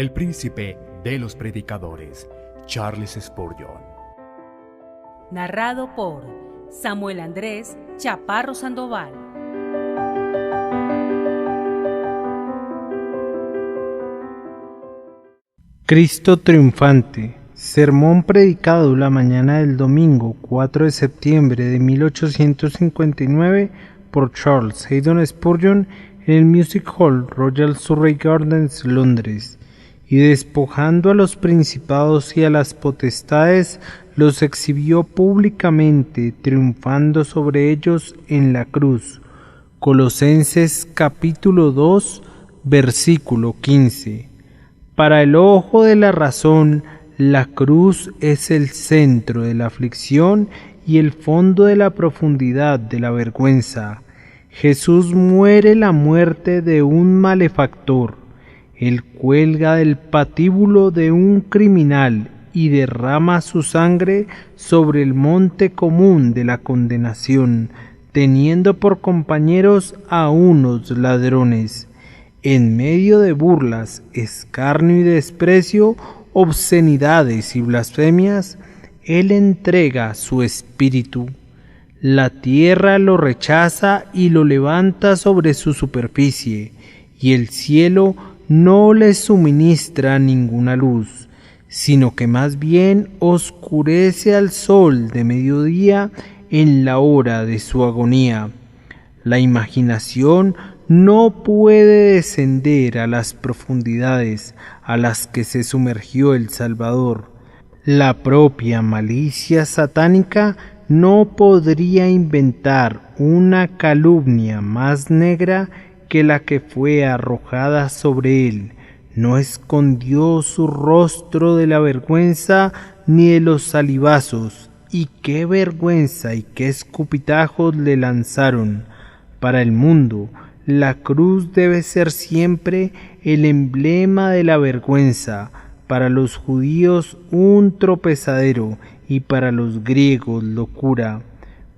el príncipe de los predicadores, Charles Spurgeon. Narrado por Samuel Andrés Chaparro Sandoval. Cristo triunfante. Sermón predicado la mañana del domingo 4 de septiembre de 1859 por Charles Haddon Spurgeon en el Music Hall Royal Surrey Gardens, Londres, y despojando a los principados y a las potestades, los exhibió públicamente, triunfando sobre ellos en la cruz. Colosenses capítulo 2, versículo 15. Para el ojo de la razón, la cruz es el centro de la aflicción y el fondo de la profundidad de la vergüenza. Jesús muere la muerte de un malefactor. Él cuelga del patíbulo de un criminal y derrama su sangre sobre el monte común de la condenación, teniendo por compañeros a unos ladrones. En medio de burlas, escarnio y desprecio, obscenidades y blasfemias, Él entrega su espíritu. La tierra lo rechaza y lo levanta sobre su superficie, y el cielo no le suministra ninguna luz, sino que más bien oscurece al sol de mediodía en la hora de su agonía. La imaginación no puede descender a las profundidades a las que se sumergió el Salvador. La propia malicia satánica no podría inventar una calumnia más negra que la que fue arrojada sobre él. No escondió su rostro de la vergüenza ni de los salivazos, y qué vergüenza y qué escupitajos le lanzaron. Para el mundo, la cruz debe ser siempre el emblema de la vergüenza, para los judíos un tropezadero y para los griegos locura.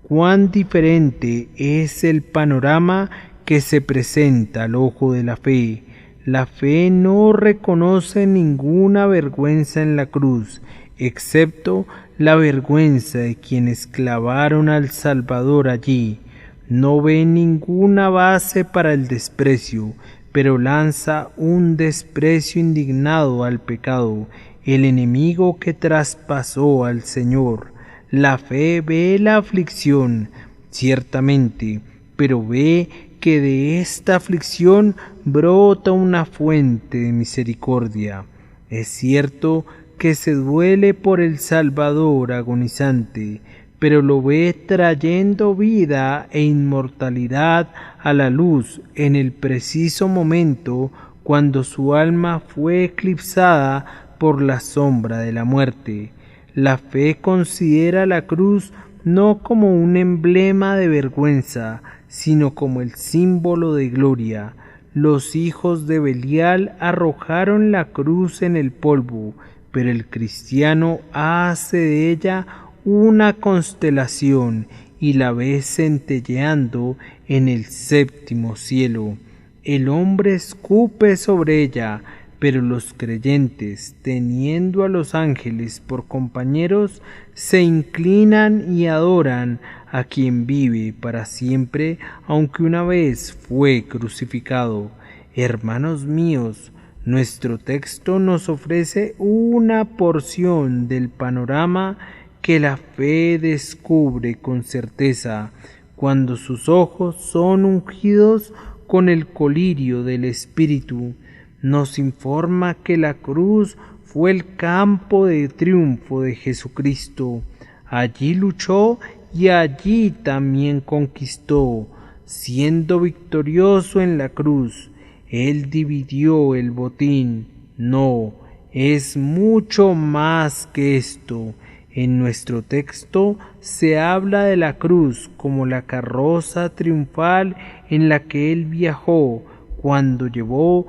Cuán diferente es el panorama que se presenta al ojo de la fe. La fe no reconoce ninguna vergüenza en la cruz, excepto la vergüenza de quienes clavaron al Salvador allí. No ve ninguna base para el desprecio, pero lanza un desprecio indignado al pecado, el enemigo que traspasó al Señor. La fe ve la aflicción, ciertamente, pero ve que de esta aflicción brota una fuente de misericordia. Es cierto que se duele por el Salvador agonizante, pero lo ve trayendo vida e inmortalidad a la luz en el preciso momento cuando su alma fue eclipsada por la sombra de la muerte. La fe considera la cruz no como un emblema de vergüenza, sino como el símbolo de gloria. Los hijos de Belial arrojaron la cruz en el polvo, pero el cristiano hace de ella una constelación y la ve centelleando en el séptimo cielo. El hombre escupe sobre ella, pero los creyentes, teniendo a los ángeles por compañeros, se inclinan y adoran a quien vive para siempre, aunque una vez fue crucificado. Hermanos míos, nuestro texto nos ofrece una porción del panorama que la fe descubre con certeza cuando sus ojos son ungidos con el colirio del Espíritu. Nos informa que la cruz fue el campo de triunfo de Jesucristo. Allí luchó y allí también conquistó. Siendo victorioso en la cruz, Él dividió el botín. No, es mucho más que esto. En nuestro texto se habla de la cruz como la carroza triunfal en la que Él viajó cuando llevó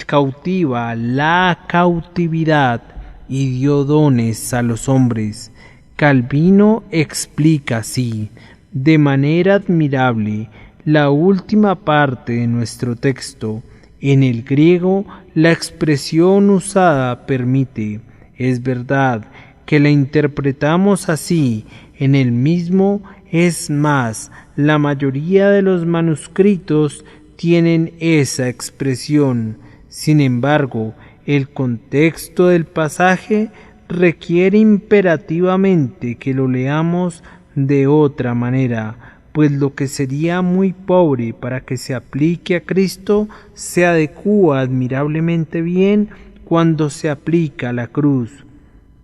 cautiva la cautividad y dio dones a los hombres. Calvino explica así, de manera admirable, la última parte de nuestro texto, En el griego, la expresión usada permite, es verdad, que la interpretamos así en el mismo, es más, la mayoría de los manuscritos tienen esa expresión. Sin embargo, el contexto del pasaje requiere imperativamente que lo leamos de otra manera, pues lo que sería muy pobre para que se aplique a Cristo se adecúa admirablemente bien cuando se aplica a la cruz.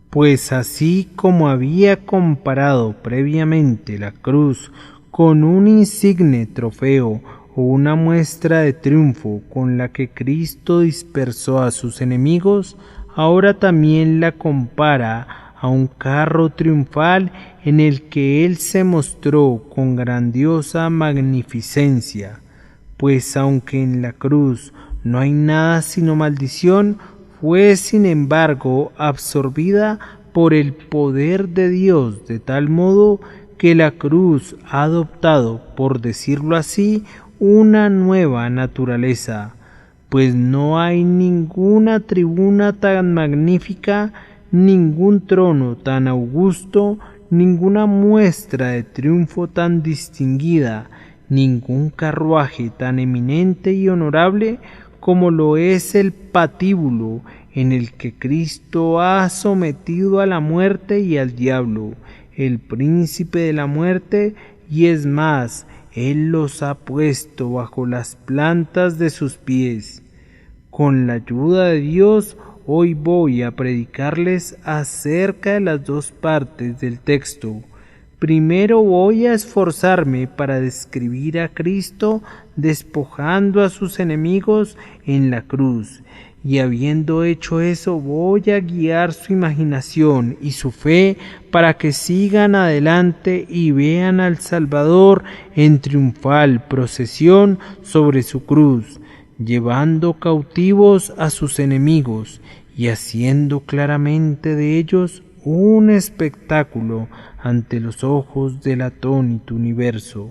Pues así como había comparado previamente la cruz con un insigne trofeo o una muestra de triunfo con la que Cristo dispersó a sus enemigos, ahora también la compara a un carro triunfal en el que Él se mostró con grandiosa magnificencia. Pues aunque en la cruz no hay nada sino maldición, fue sin embargo absorbida por el poder de Dios de tal modo que la cruz ha adoptado, por decirlo así, una nueva naturaleza, pues no hay ninguna tribuna tan magnífica, ningún trono tan augusto, ninguna muestra de triunfo tan distinguida, ningún carruaje tan eminente y honorable como lo es el patíbulo en el que Cristo ha sometido a la muerte y al diablo, el príncipe de la muerte, y es más, Él los ha puesto bajo las plantas de sus pies. Con la ayuda de Dios, hoy voy a predicarles acerca de las dos partes del texto. Primero voy a esforzarme para describir a Cristo despojando a sus enemigos en la cruz, y habiendo hecho eso voy a guiar su imaginación y su fe para que sigan adelante y vean al Salvador en triunfal procesión sobre su cruz, llevando cautivos a sus enemigos y haciendo claramente de ellos un espectáculo ante los ojos del atónito universo.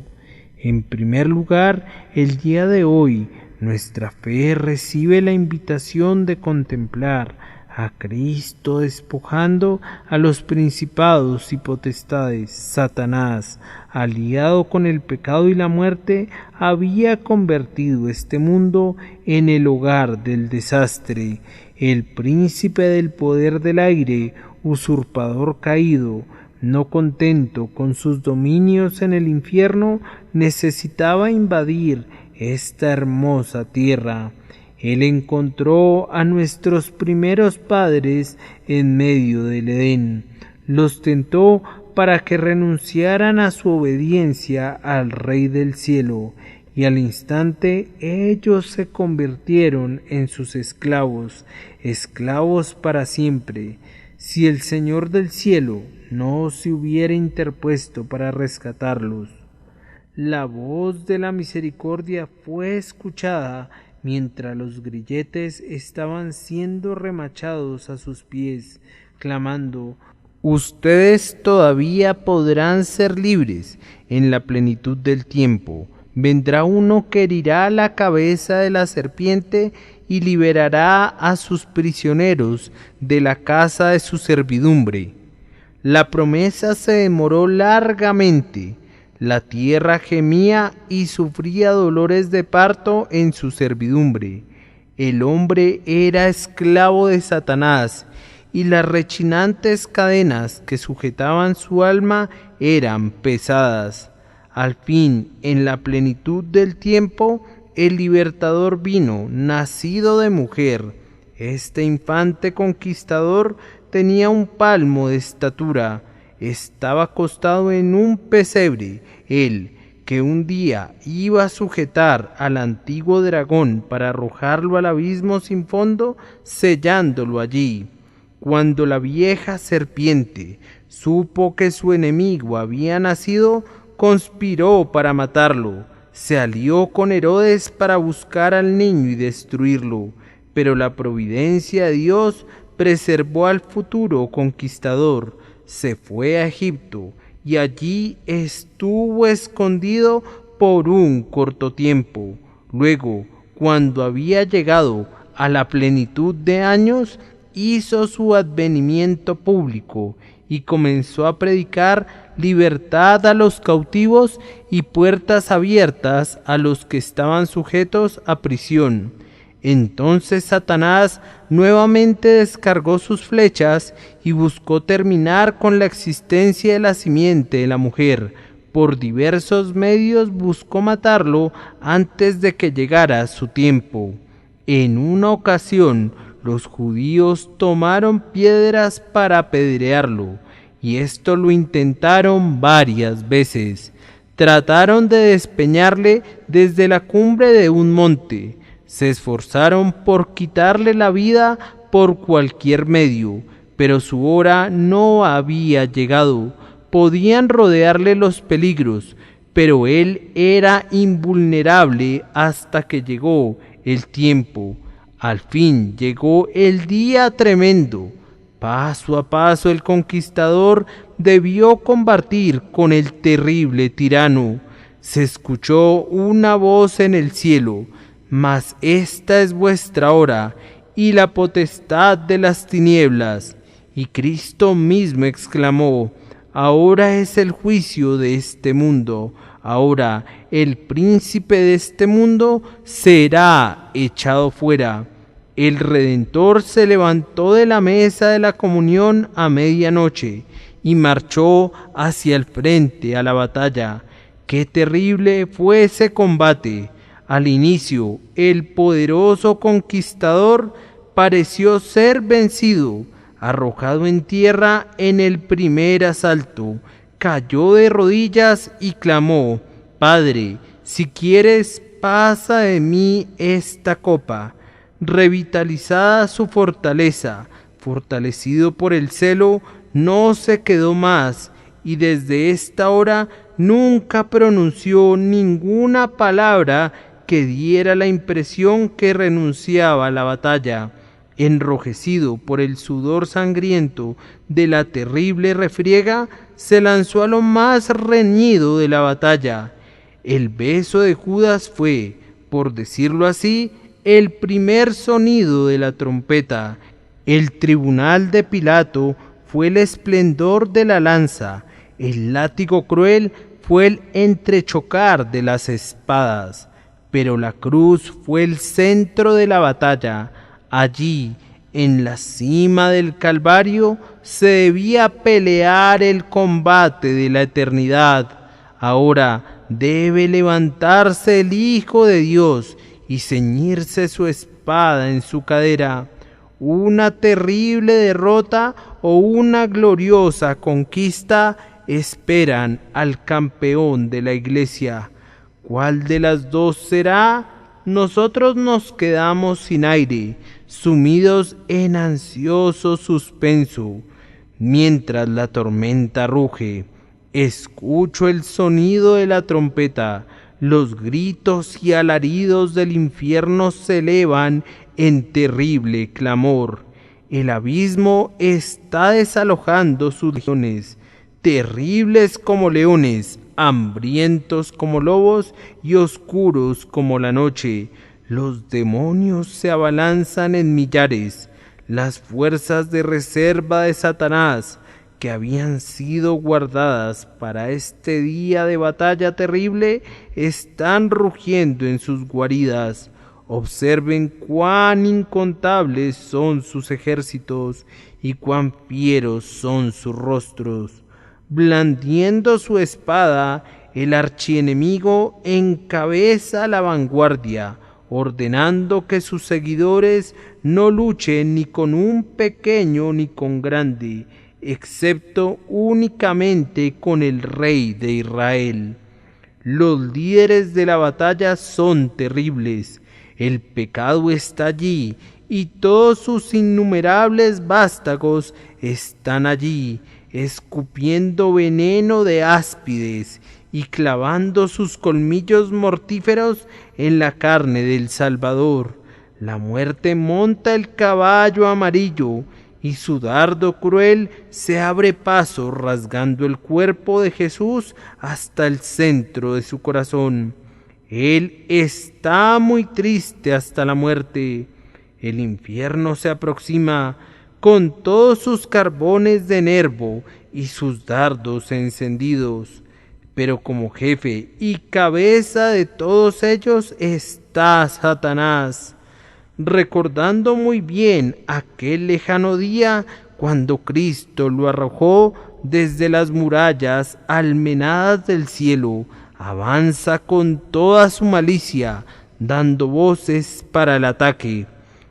En primer lugar, el día de hoy, nuestra fe recibe la invitación de contemplar a Cristo despojando a los principados y potestades. Satanás, aliado con el pecado y la muerte, había convertido este mundo en el hogar del desastre. El príncipe del poder del aire, usurpador caído, no contento con sus dominios en el infierno, necesitaba invadir esta hermosa tierra. Él encontró a nuestros primeros padres en medio del Edén. Los tentó para que renunciaran a su obediencia al Rey del cielo, y al instante ellos se convirtieron en sus esclavos, esclavos para siempre. Si el Señor del cielo no se hubiera interpuesto para rescatarlos. La voz de la misericordia fue escuchada mientras los grilletes estaban siendo remachados a sus pies, clamando: «Ustedes todavía podrán ser libres en la plenitud del tiempo. Vendrá uno que herirá la cabeza de la serpiente y liberará a sus prisioneros de la casa de su servidumbre». La promesa se demoró largamente. La tierra gemía y sufría dolores de parto en su servidumbre. El hombre era esclavo de Satanás, y las rechinantes cadenas que sujetaban su alma eran pesadas. Al fin, en la plenitud del tiempo, el libertador vino, nacido de mujer. Este infante conquistador tenía un palmo de estatura, estaba acostado en un pesebre. Él, que un día iba a sujetar al antiguo dragón para arrojarlo al abismo sin fondo, sellándolo allí. Cuando la vieja serpiente supo que su enemigo había nacido, conspiró para matarlo. Se alió con Herodes para buscar al niño y destruirlo, pero la providencia de Dios preservó al futuro conquistador. Se fue a Egipto y allí estuvo escondido por un corto tiempo. Luego, cuando había llegado a la plenitud de años, hizo su advenimiento público y comenzó a predicar libertad a los cautivos y puertas abiertas a los que estaban sujetos a prisión. Entonces Satanás nuevamente descargó sus flechas y buscó terminar con la existencia de la simiente de la mujer. Por diversos medios buscó matarlo antes de que llegara su tiempo. En una ocasión, los judíos tomaron piedras para apedrearlo, y esto lo intentaron varias veces. Trataron de despeñarle desde la cumbre de un monte. Se esforzaron por quitarle la vida por cualquier medio, pero su hora no había llegado. Podían rodearle los peligros, pero él era invulnerable hasta que llegó el tiempo. Al fin llegó el día tremendo. Paso a paso el conquistador debió combatir con el terrible tirano. Se escuchó una voz en el cielo: mas esta es vuestra hora y la potestad de las tinieblas. Y Cristo mismo exclamó: ahora es el juicio de este mundo. Ahora el príncipe de este mundo será echado fuera. El Redentor se levantó de la mesa de la comunión a medianoche y marchó hacia el frente a la batalla. ¡Qué terrible fue ese combate! Al inicio, el poderoso conquistador pareció ser vencido. Arrojado en tierra en el primer asalto, cayó de rodillas y clamó: Padre, si quieres, pasa de mí esta copa. Revitalizada su fortaleza, fortalecido por el celo, no se quedó más, y desde esta hora nunca pronunció ninguna palabra que diera la impresión que renunciaba a la batalla. Enrojecido por el sudor sangriento de la terrible refriega, se lanzó a lo más reñido de la batalla. El beso de Judas fue, por decirlo así, el primer sonido de la trompeta. El tribunal de Pilato fue el esplendor de la lanza. El látigo cruel fue el entrechocar de las espadas. Pero la cruz fue el centro de la batalla. Allí, en la cima del Calvario, se debía pelear el combate de la eternidad. Ahora debe levantarse el Hijo de Dios y ceñirse su espada en su cadera. Una terrible derrota o una gloriosa conquista esperan al campeón de la iglesia. ¿Cuál de las dos será? Nosotros nos quedamos sin aire, sumidos en ansioso suspenso. Mientras la tormenta ruge, escucho el sonido de la trompeta. Los gritos y alaridos del infierno se elevan en terrible clamor. El abismo está desalojando sus legiones, terribles como leones, hambrientos como lobos y oscuros como la noche. Los demonios se abalanzan en millares. Las fuerzas de reserva de Satanás, que habían sido guardadas para este día de batalla terrible, están rugiendo en sus guaridas. Observen cuán incontables son sus ejércitos y cuán fieros son sus rostros. Blandiendo su espada, el archienemigo encabeza la vanguardia, ordenando que sus seguidores no luchen ni con un pequeño ni con grande, excepto únicamente con el Rey de Israel. Los líderes de la batalla son terribles. El pecado está allí y todos sus innumerables vástagos están allí, escupiendo veneno de áspides y clavando sus colmillos mortíferos en la carne del Salvador. La muerte monta el caballo amarillo y su dardo cruel se abre paso rasgando el cuerpo de Jesús hasta el centro de su corazón. Él está muy triste hasta la muerte. El infierno se aproxima con todos sus carbones de Nervo y sus dardos encendidos. Pero como jefe y cabeza de todos ellos está Satanás, recordando muy bien aquel lejano día cuando Cristo lo arrojó desde las murallas almenadas del cielo. Avanza con toda su malicia, dando voces para el ataque.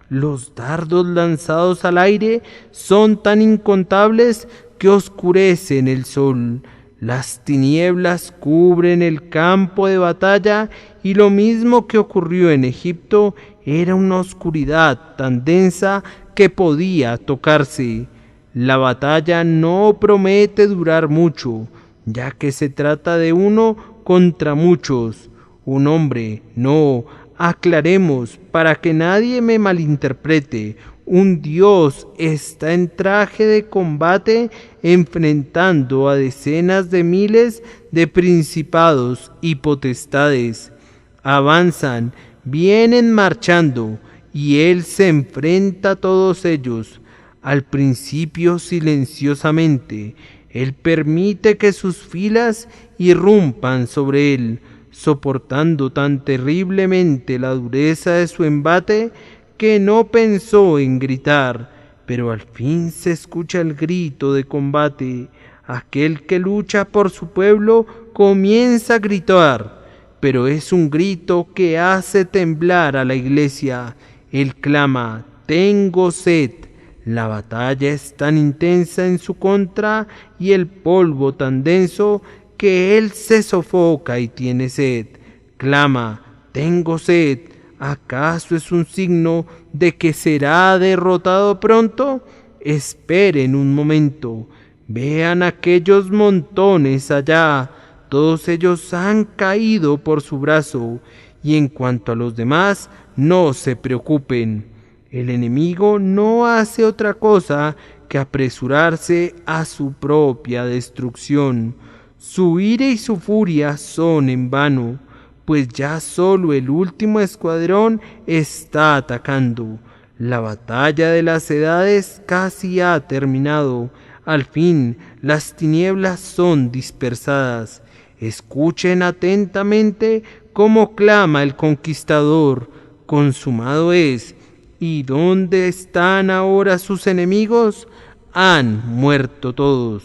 Los dardos lanzados al aire son tan incontables que oscurecen el sol. Las tinieblas cubren el campo de batalla y lo mismo que ocurrió en Egipto era una oscuridad tan densa que podía tocarse. La batalla no promete durar mucho, ya que se trata de uno contra muchos. Un hombre, no, aclaremos para que nadie me malinterprete. Un dios está en traje de combate enfrentando a decenas de miles de principados y potestades. Avanzan, vienen marchando, y él se enfrenta a todos ellos. Al principio silenciosamente, él permite que sus filas irrumpan sobre él, soportando tan terriblemente la dureza de su embate que no pensó en gritar, pero al fin se escucha el grito de combate. Aquel que lucha por su pueblo comienza a gritar, pero es un grito que hace temblar a la iglesia. Él clama: tengo sed. La batalla es tan intensa en su contra y el polvo tan denso que él se sofoca y tiene sed. Clama: tengo sed. ¿Acaso es un signo de que será derrotado pronto? Esperen un momento. Vean aquellos montones allá. Todos ellos han caído por su brazo. Y en cuanto a los demás, no se preocupen. El enemigo no hace otra cosa que apresurarse a su propia destrucción. Su ira y su furia son en vano, pues ya solo el último escuadrón está atacando. La batalla de las edades casi ha terminado. Al fin, las tinieblas son dispersadas. Escuchen atentamente cómo clama el conquistador: consumado es. ¿Y dónde están ahora sus enemigos? Han muerto todos.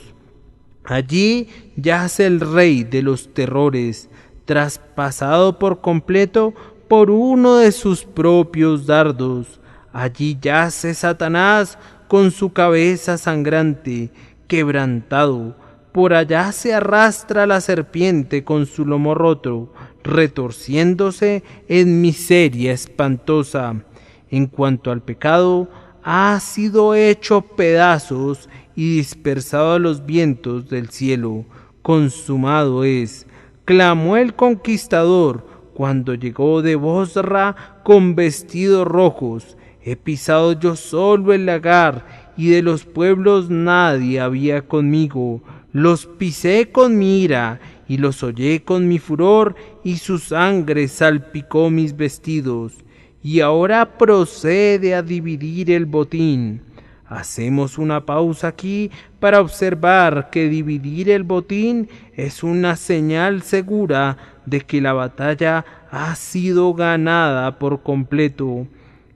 Allí yace el rey de los terrores, traspasado por completo por uno de sus propios dardos. Allí yace Satanás con su cabeza sangrante, quebrantado. Por allá se arrastra la serpiente con su lomo roto, retorciéndose en miseria espantosa. En cuanto al pecado, ha sido hecho pedazos y dispersado a los vientos del cielo. Consumado es, clamó el conquistador cuando llegó de Bosra con vestidos rojos. He pisado yo solo el lagar, y de los pueblos nadie había conmigo. Los pisé con mi ira, y los hollé con mi furor, y su sangre salpicó mis vestidos. Y ahora procede a dividir el botín. Hacemos una pausa aquí para observar que dividir el botín es una señal segura de que la batalla ha sido ganada por completo.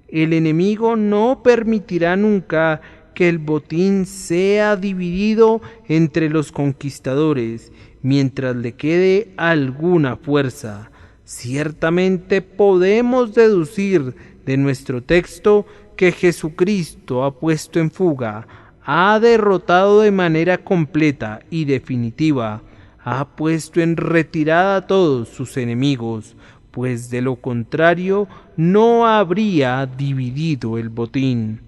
El enemigo no permitirá nunca que el botín sea dividido entre los conquistadores mientras le quede alguna fuerza. Ciertamente podemos deducir de nuestro texto que Jesucristo ha puesto en fuga, ha derrotado de manera completa y definitiva, ha puesto en retirada a todos sus enemigos, pues de lo contrario no habría dividido el botín.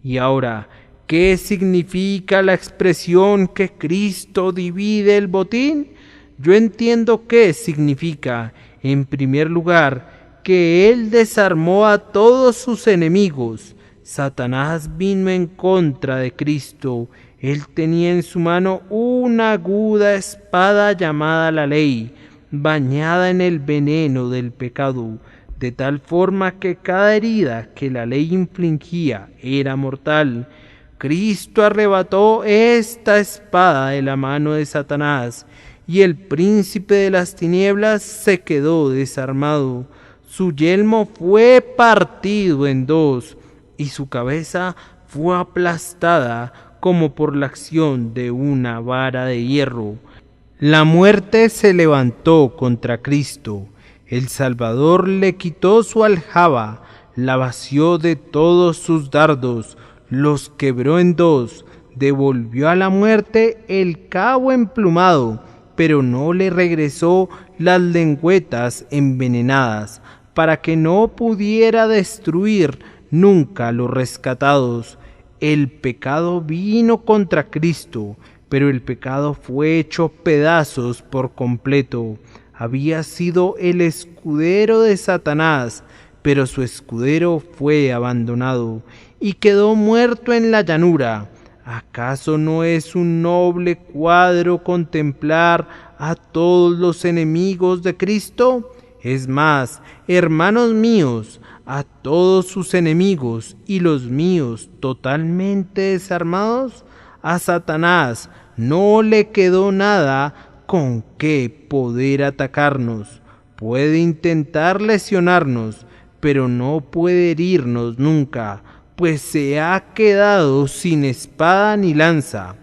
Y ahora, ¿qué significa la expresión que Cristo divide el botín? Yo entiendo qué significa. En primer lugar, que Él desarmó a todos sus enemigos. Satanás vino en contra de Cristo. Él tenía en su mano una aguda espada llamada la ley. bañada en el veneno del pecado, de tal forma que cada herida que la ley infligía era mortal. Cristo arrebató esta espada de la mano de Satanás, y el príncipe de las tinieblas se quedó desarmado. Su yelmo fue partido en dos, y su cabeza fue aplastada como por la acción de una vara de hierro. La muerte se levantó contra Cristo. El Salvador le quitó su aljaba, la vació de todos sus dardos, los quebró en dos, devolvió a la muerte el cabo emplumado, pero no le regresó las lengüetas envenenadas, para que no pudiera destruir nunca a los rescatados. El pecado vino contra Cristo, pero el pecado fue hecho pedazos por completo. Había sido el escudero de Satanás, pero su escudero fue abandonado y quedó muerto en la llanura. ¿Acaso no es un noble cuadro contemplar a todos los enemigos de Cristo? Es más, hermanos míos, a todos sus enemigos y los míos totalmente desarmados, a Satanás no le quedó nada con qué poder atacarnos. Puede intentar lesionarnos, pero no puede herirnos nunca, pues se ha quedado sin espada ni lanza.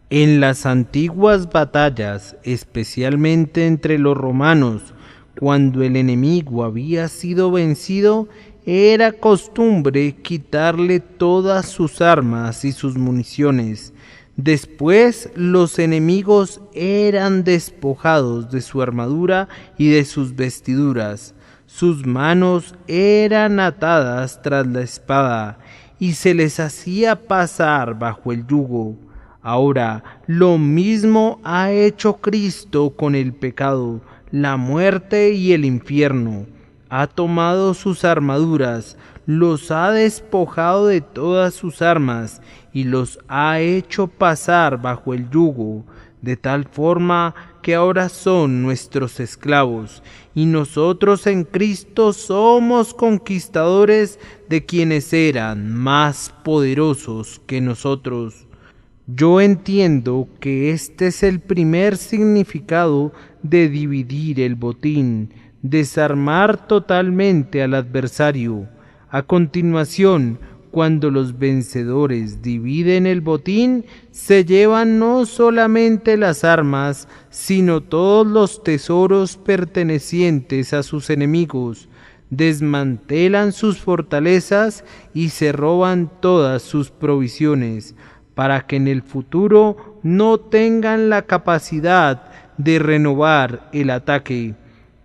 En las antiguas batallas, especialmente entre los romanos, cuando el enemigo había sido vencido, era costumbre quitarle todas sus armas y sus municiones. Después los enemigos eran despojados de su armadura y de sus vestiduras. Sus manos eran atadas tras la espada y se les hacía pasar bajo el yugo. Ahora lo mismo ha hecho Cristo con el pecado, la muerte y el infierno. Ha tomado sus armaduras, los ha despojado de todas sus armas y los ha hecho pasar bajo el yugo, de tal forma que ahora son nuestros esclavos, y nosotros en Cristo somos conquistadores de quienes eran más poderosos que nosotros. Yo entiendo que este es el primer significado de dividir el botín, desarmar totalmente al adversario. A continuación, cuando los vencedores dividen el botín, se llevan no solamente las armas, sino todos los tesoros pertenecientes a sus enemigos, desmantelan sus fortalezas y se roban todas sus provisiones, para que en el futuro no tengan la capacidad de renovar el ataque.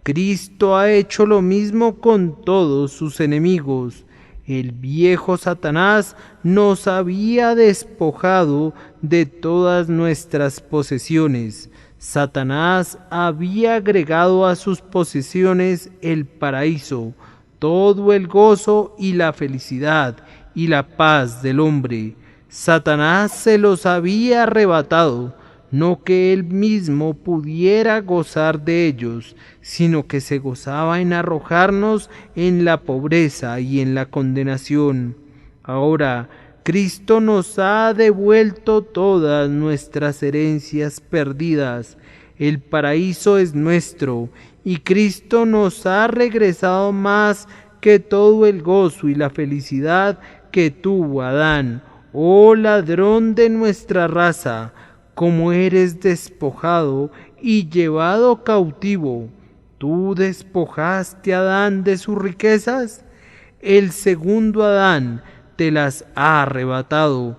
Cristo ha hecho lo mismo con todos sus enemigos. El viejo Satanás nos había despojado de todas nuestras posesiones. Satanás había agregado a sus posesiones el paraíso, todo el gozo y la felicidad y la paz del hombre. Satanás se los había arrebatado, no que él mismo pudiera gozar de ellos, sino que se gozaba en arrojarnos en la pobreza y en la condenación. Ahora, Cristo nos ha devuelto todas nuestras herencias perdidas. El paraíso es nuestro, y Cristo nos ha regresado más que todo el gozo y la felicidad que tuvo Adán. Oh ladrón de nuestra raza, como eres despojado y llevado cautivo. ¿Tú despojaste a Adán de sus riquezas? El segundo Adán te las ha arrebatado.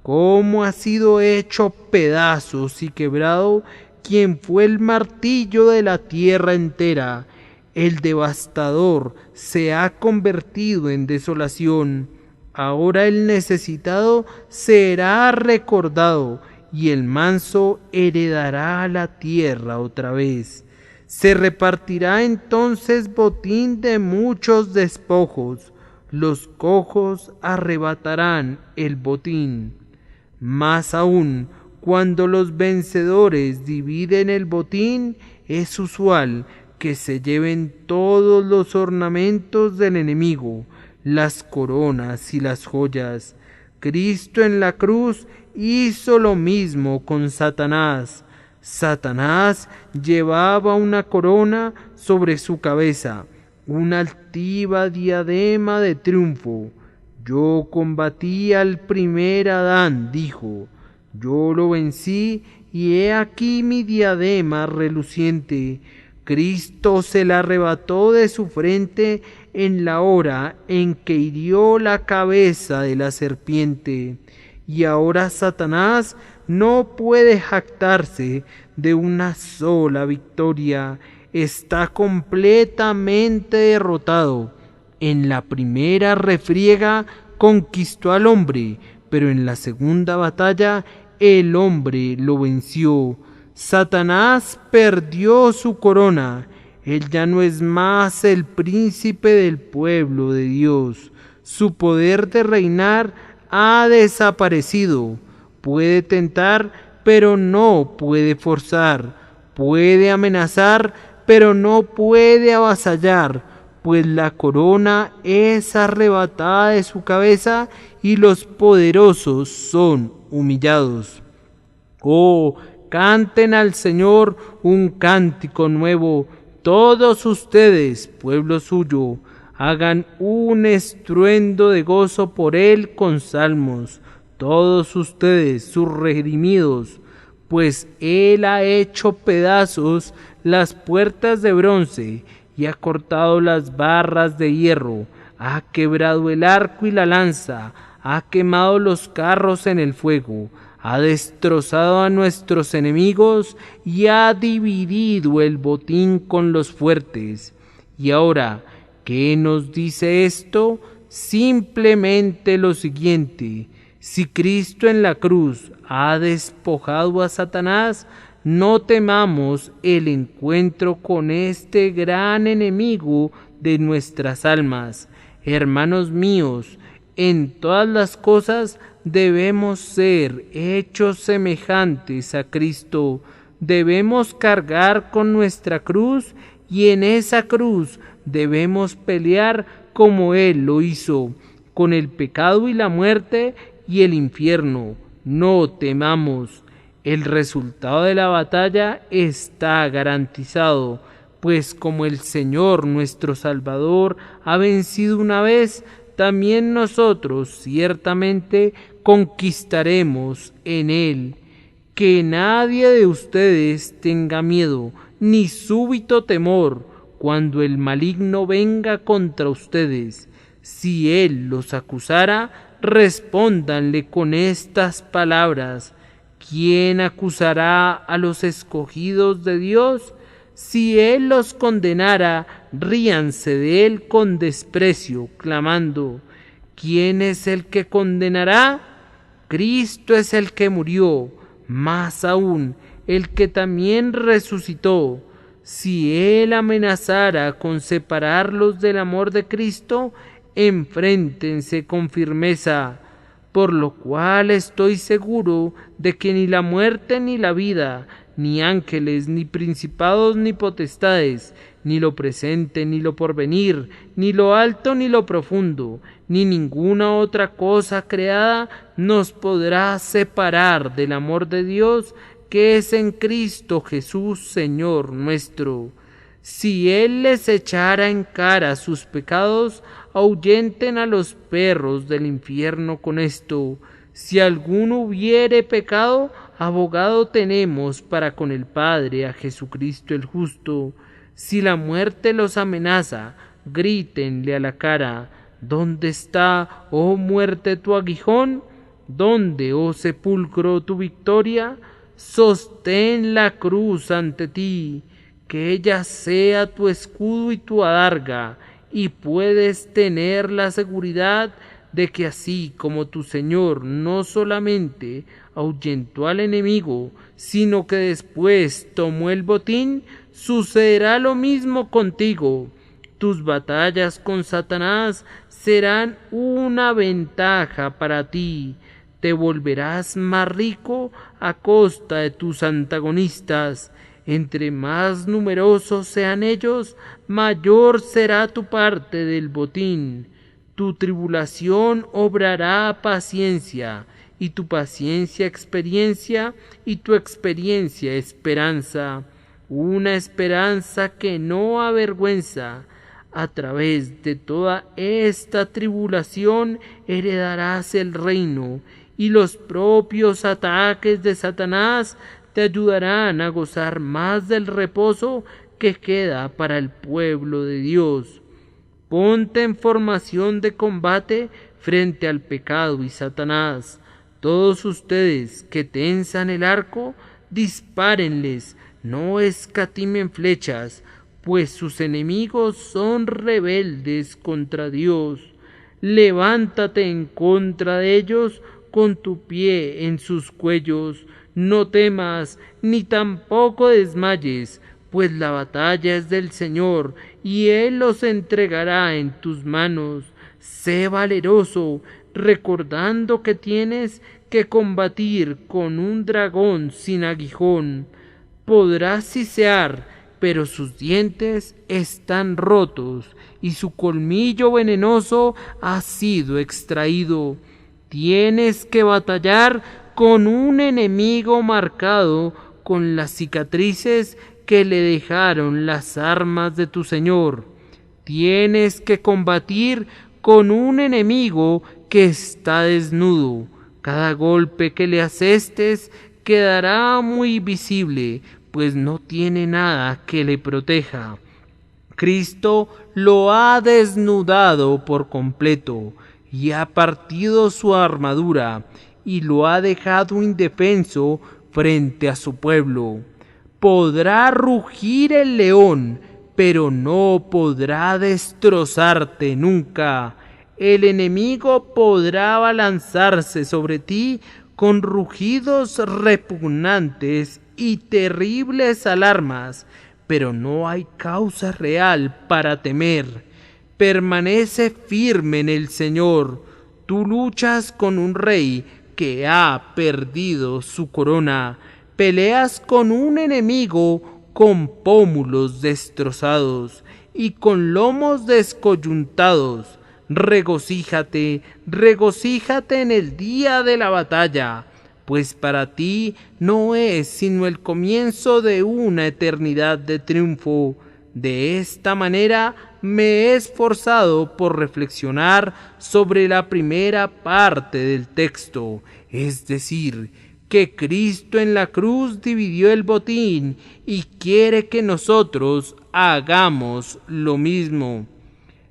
¿Cómo ha sido hecho pedazos y quebrado quien fue el martillo de la tierra entera? El devastador se ha convertido en desolación. Ahora el necesitado será recordado, y el manso heredará la tierra otra vez. Se repartirá entonces botín de muchos despojos. Los cojos arrebatarán el botín. Más aún, Cuando los vencedores dividen el botín, es usual que se lleven todos los ornamentos del enemigo, las coronas y las joyas. Cristo en la cruz hizo lo mismo con Satanás. Satanás llevaba una corona sobre su cabeza, una altiva diadema de triunfo. Yo combatí al primer Adán, dijo. Yo lo vencí y he aquí mi diadema reluciente. Cristo se la arrebató de su frente en la hora en que hirió la cabeza de la serpiente. Y ahora Satanás no puede jactarse de una sola victoria. Está completamente derrotado. En la primera refriega conquistó al hombre, pero en la segunda batalla el hombre lo venció. Satanás perdió su corona. Él ya no es más el príncipe del pueblo de Dios. Su poder de reinar ha desaparecido. Puede tentar, pero no puede forzar. Puede amenazar, pero no puede avasallar, pues la corona es arrebatada de su cabeza y los poderosos son humillados. Oh, canten al Señor un cántico nuevo, todos ustedes, pueblo suyo, hagan un estruendo de gozo por él con salmos, todos ustedes, sus redimidos, pues él ha hecho pedazos las puertas de bronce y ha cortado las barras de hierro, ha quebrado el arco y la lanza, ha quemado los carros en el fuego, ha destrozado a nuestros enemigos y ha dividido el botín con los fuertes. Y ahora, ¿qué nos dice esto? Simplemente lo siguiente: si Cristo en la cruz ha despojado a Satanás, no temamos el encuentro con este gran enemigo de nuestras almas. Hermanos míos, en todas las cosas debemos ser hechos semejantes a Cristo. Debemos cargar con nuestra cruz y en esa cruz debemos pelear como Él lo hizo, con el pecado y la muerte y el infierno. No temamos. El resultado de la batalla está garantizado, pues como el Señor nuestro Salvador ha vencido una vez, también nosotros ciertamente conquistaremos en Él. Que nadie de ustedes tenga miedo, ni súbito temor, cuando el maligno venga contra ustedes. Si él los acusara, respóndanle con estas palabras: ¿quién acusará a los escogidos de Dios? Si él los condenara, ríanse de él con desprecio, clamando: ¿quién es el que condenará? Cristo es el que murió, más aún, el que también resucitó. Si él amenazara con separarlos del amor de Cristo, enfréntense con firmeza, por lo cual estoy seguro de que ni la muerte ni la vida, ni ángeles, ni principados, ni potestades, ni lo presente, ni lo porvenir, ni lo alto, ni lo profundo, ni ninguna otra cosa creada nos podrá separar del amor de Dios que es en Cristo Jesús, Señor nuestro. Si Él les echara en cara sus pecados, ahuyenten a los perros del infierno con esto. Si alguno hubiere pecado, abogado tenemos para con el Padre, a Jesucristo el justo. Si la muerte los amenaza, grítenle a la cara: ¿dónde está, oh muerte, tu aguijón? ¿Dónde, oh sepulcro, tu victoria? Sostén la cruz ante ti, que ella sea tu escudo y tu adarga, y puedes tener la seguridad de que así como tu Señor no solamente ahuyentó al enemigo, sino que después tomó el botín, sucederá lo mismo contigo. Tus batallas con Satanás serán una ventaja para ti. te volverás más rico a costa de tus antagonistas. Entre más numerosos sean ellos, mayor será tu parte del botín. Tu tribulación obrará paciencia, y tu paciencia experiencia, y tu experiencia esperanza. Una esperanza que no avergüenza. A través de toda esta tribulación heredarás el reino, y los propios ataques de Satanás te ayudarán a gozar más del reposo que queda para el pueblo de Dios. Ponte en formación de combate frente al pecado y Satanás. Todos ustedes que tensan el arco, dispárenles, no escatimen flechas, pues sus enemigos son rebeldes contra Dios. Levántate en contra de ellos con tu pie en sus cuellos. No temas, ni tampoco desmayes, pues la batalla es del Señor, y Él los entregará en tus manos. Sé valeroso, recordando que tienes que combatir con un dragón sin aguijón. Podrás sisear, pero sus dientes están rotos, y su colmillo venenoso ha sido extraído. Tienes que batallar con un enemigo marcado con las cicatrices que le dejaron las armas de tu Señor. Tienes que combatir con un enemigo que está desnudo. Cada golpe que le asestes quedará muy visible, pues no tiene nada que le proteja. Cristo lo ha desnudado por completo y ha partido su armadura y lo ha dejado indefenso frente a su pueblo. Podrá rugir el león, pero no podrá destrozarte nunca. El enemigo podrá abalanzarse sobre ti con rugidos repugnantes y terribles alarmas, pero no hay causa real para temer. Permanece firme en el Señor. Tú luchas con un rey que ha perdido su corona. Peleas con un enemigo con pómulos destrozados y con lomos descoyuntados. Regocíjate, regocíjate en el día de la batalla, pues para ti no es sino el comienzo de una eternidad de triunfo. De esta manera me he esforzado por reflexionar sobre la primera parte del texto, es decir, que Cristo en la cruz dividió el botín y quiere que nosotros hagamos lo mismo.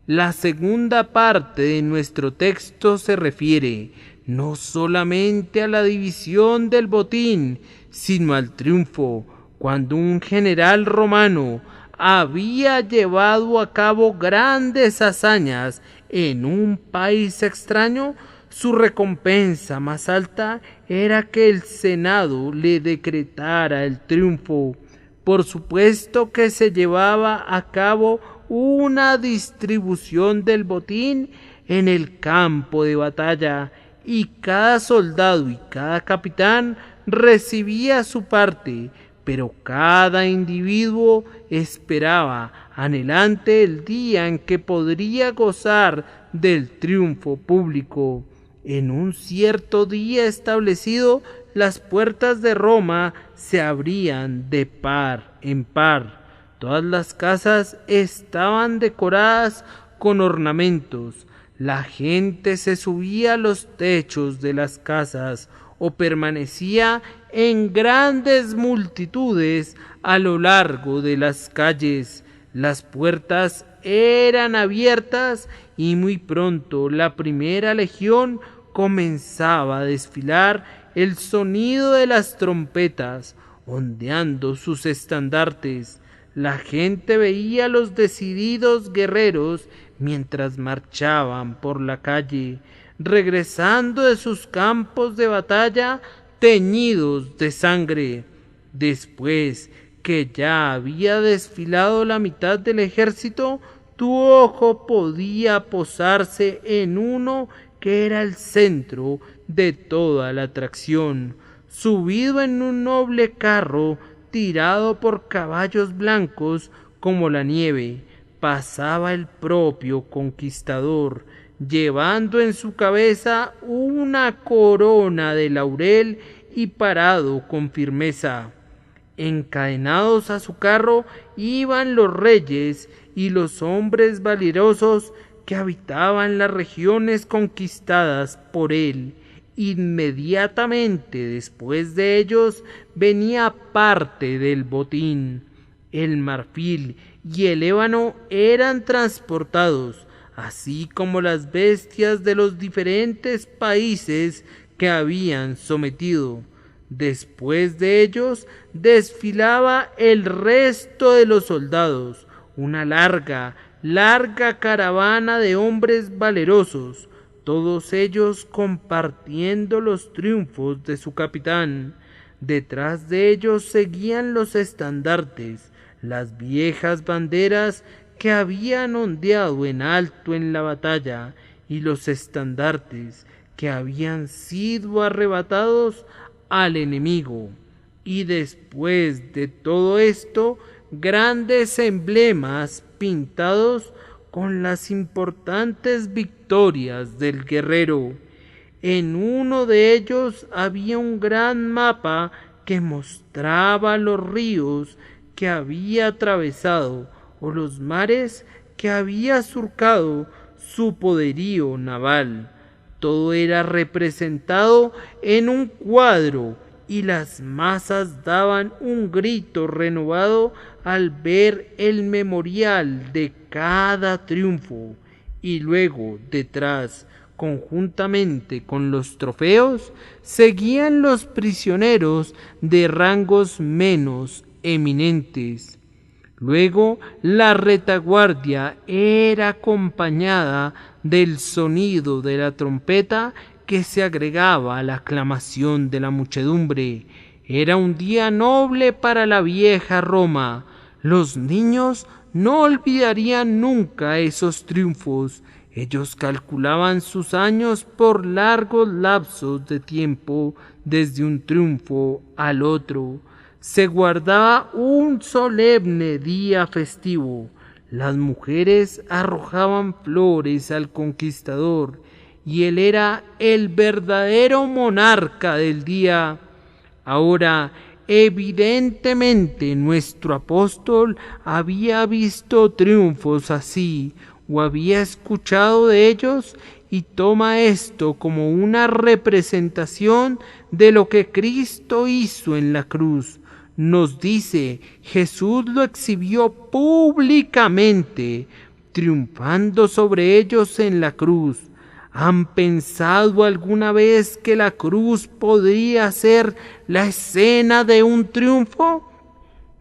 La segunda parte de nuestro texto se refiere no solamente a la división del botín, sino al triunfo, cuando un general romano había llevado a cabo grandes hazañas en un país extraño. Su recompensa más alta era que el Senado le decretara el triunfo. Por supuesto que se llevaba a cabo una distribución del botín en el campo de batalla, y cada soldado y cada capitán recibía su parte, pero cada individuo esperaba anhelante el día en que podría gozar del triunfo público. En un cierto día establecido, las puertas de Roma se abrían de par en par. Todas las casas estaban decoradas con ornamentos. La gente se subía a los techos de las casas o permanecía en grandes multitudes a lo largo de las calles. Las puertas eran abiertas y muy pronto la primera legión comenzaba a desfilar. El sonido de las trompetas ondeando sus estandartes. La gente veía a los decididos guerreros mientras marchaban por la calle, regresando de sus campos de batalla teñidos de sangre. Después que ya había desfilado la mitad del ejército, tu ojo podía posarse en uno que era el centro de toda la atracción. Subido en un noble carro tirado por caballos blancos como la nieve, pasaba el propio conquistador, llevando en su cabeza una corona de laurel y parado con firmeza. Encadenados a su carro iban los reyes y los hombres valerosos que habitaban las regiones conquistadas por él. Inmediatamente después de ellos venía parte del botín. El marfil y el ébano eran transportados, así como las bestias de los diferentes países que habían sometido. Después de ellos desfilaba el resto de los soldados, una larga caravana de hombres valerosos, todos ellos compartiendo los triunfos de su capitán. Detrás de ellos seguían los estandartes, las viejas banderas que habían ondeado en alto en la batalla, y los estandartes que habían sido arrebatados al enemigo. Y después de todo esto, grandes emblemas pintados con las importantes victorias del guerrero. En uno de ellos había un gran mapa que mostraba los ríos que había atravesado o los mares que había surcado su poderío naval. Todo era representado en un cuadro y las masas daban un grito renovado al ver el memorial de cada triunfo. Y luego, detrás, conjuntamente con los trofeos, seguían los prisioneros de rangos menos eminentes. Luego la retaguardia era acompañada del sonido de la trompeta que se agregaba a la aclamación de la muchedumbre. Era un día noble para la vieja Roma. Los niños no olvidarían nunca esos triunfos. Ellos calculaban sus años por largos lapsos de tiempo, desde un triunfo al otro. Se guardaba un solemne día festivo. Las mujeres arrojaban flores al conquistador, y él era el verdadero monarca del día. Ahora, evidentemente, nuestro apóstol había visto triunfos así, o había escuchado de ellos, y toma esto como una representación de lo que Cristo hizo en la cruz. Nos dice, Jesús lo exhibió públicamente, triunfando sobre ellos en la cruz. ¿Han pensado alguna vez que la cruz podría ser la escena de un triunfo?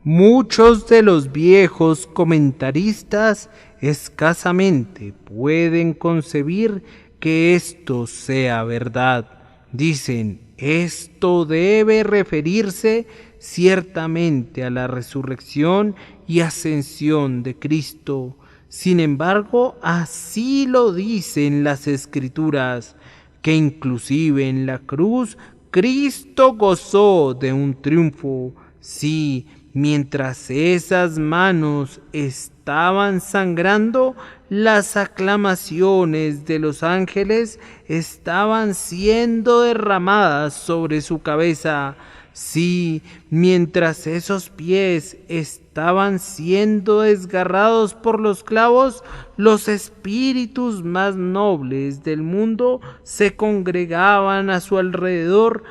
Muchos de los viejos comentaristas escasamente pueden concebir que esto sea verdad. Dicen, esto debe referirse ciertamente a la resurrección y ascensión de Cristo. Sin embargo, así lo dicen las Escrituras, que inclusive en la cruz Cristo gozó de un triunfo. Sí, mientras esas manos estaban sangrando, las aclamaciones de los ángeles estaban siendo derramadas sobre su cabeza. Sí, mientras esos pies estaban siendo desgarrados por los clavos, los espíritus más nobles del mundo se congregaban a su alrededor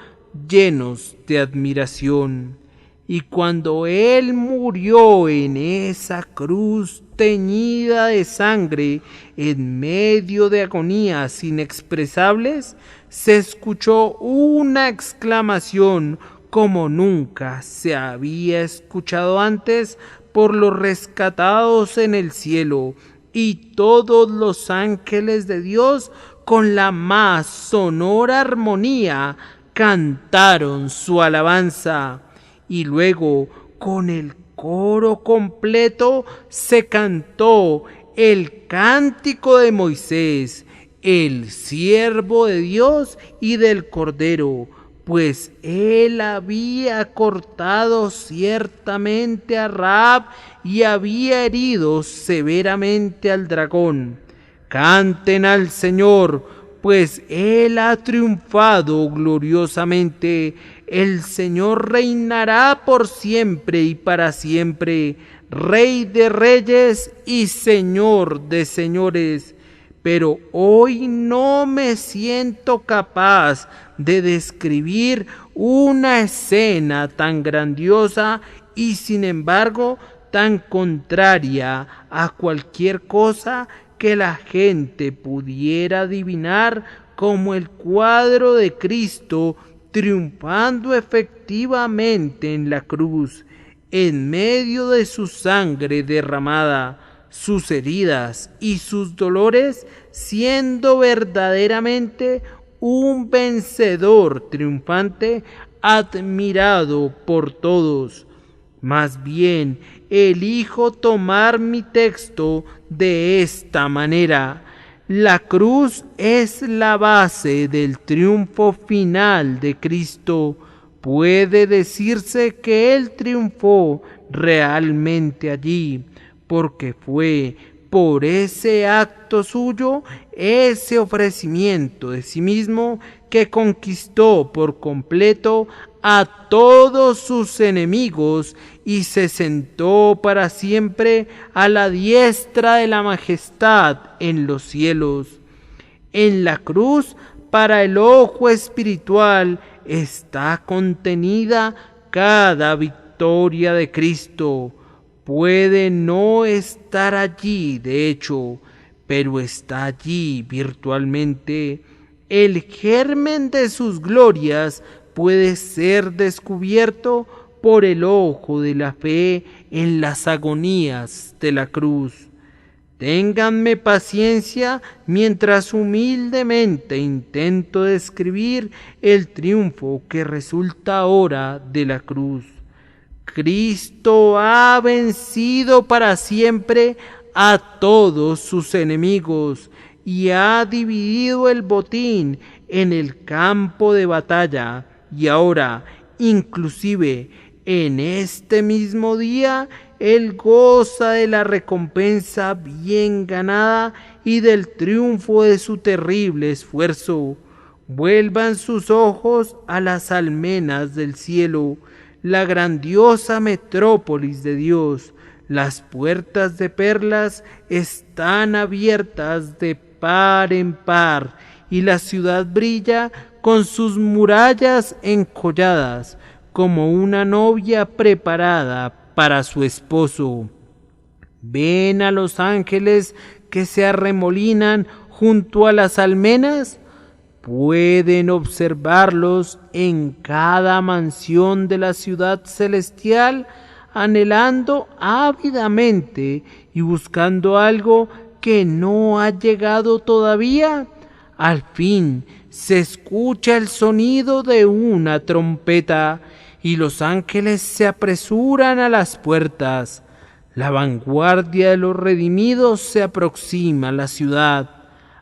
llenos de admiración. Y cuando él murió en esa cruz teñida de sangre, en medio de agonías inexpresables, se escuchó una exclamación como nunca se había escuchado antes por los rescatados en el cielo, y todos los ángeles de Dios con la más sonora armonía cantaron su alabanza. Y luego con el coro completo se cantó el cántico de Moisés, el siervo de Dios y del Cordero, pues él había cortado ciertamente a Rahab y había herido severamente al dragón. Canten al Señor, pues él ha triunfado gloriosamente. El Señor reinará por siempre y para siempre, Rey de reyes y Señor de señores. Pero hoy no me siento capaz de describir una escena tan grandiosa y sin embargo tan contraria a cualquier cosa que la gente pudiera adivinar, como el cuadro de Cristo triunfando efectivamente en la cruz, en medio de su sangre derramada, sus heridas y sus dolores, siendo verdaderamente un vencedor triunfante, admirado por todos. Más bien, elijo tomar mi texto de esta manera: la cruz es la base del triunfo final de Cristo. Puede decirse que Él triunfó realmente allí, porque fue por ese acto suyo, ese ofrecimiento de sí mismo, que conquistó por completo a todos sus enemigos y se sentó para siempre a la diestra de la majestad en los cielos. En la cruz, para el ojo espiritual, está contenida cada victoria de Cristo. Puede no estar allí, de hecho, pero está allí virtualmente. El germen de sus glorias puede ser descubierto por el ojo de la fe en las agonías de la cruz. Ténganme paciencia mientras humildemente intento describir el triunfo que resulta ahora de la cruz. Cristo ha vencido para siempre a todos sus enemigos y ha dividido el botín en el campo de batalla, y ahora, inclusive en este mismo día, Él goza de la recompensa bien ganada y del triunfo de su terrible esfuerzo. Vuelvan sus ojos a las almenas del cielo, la grandiosa metrópolis de Dios. Las puertas de perlas están abiertas de par en par, y la ciudad brilla con sus murallas encolladas, como una novia preparada para su esposo. ¿Ven a los ángeles que se arremolinan junto a las almenas? Pueden observarlos en cada mansión de la ciudad celestial, anhelando ávidamente y buscando algo que no ha llegado todavía. Al fin se escucha el sonido de una trompeta y los ángeles se apresuran a las puertas. La vanguardia de los redimidos se aproxima a la ciudad.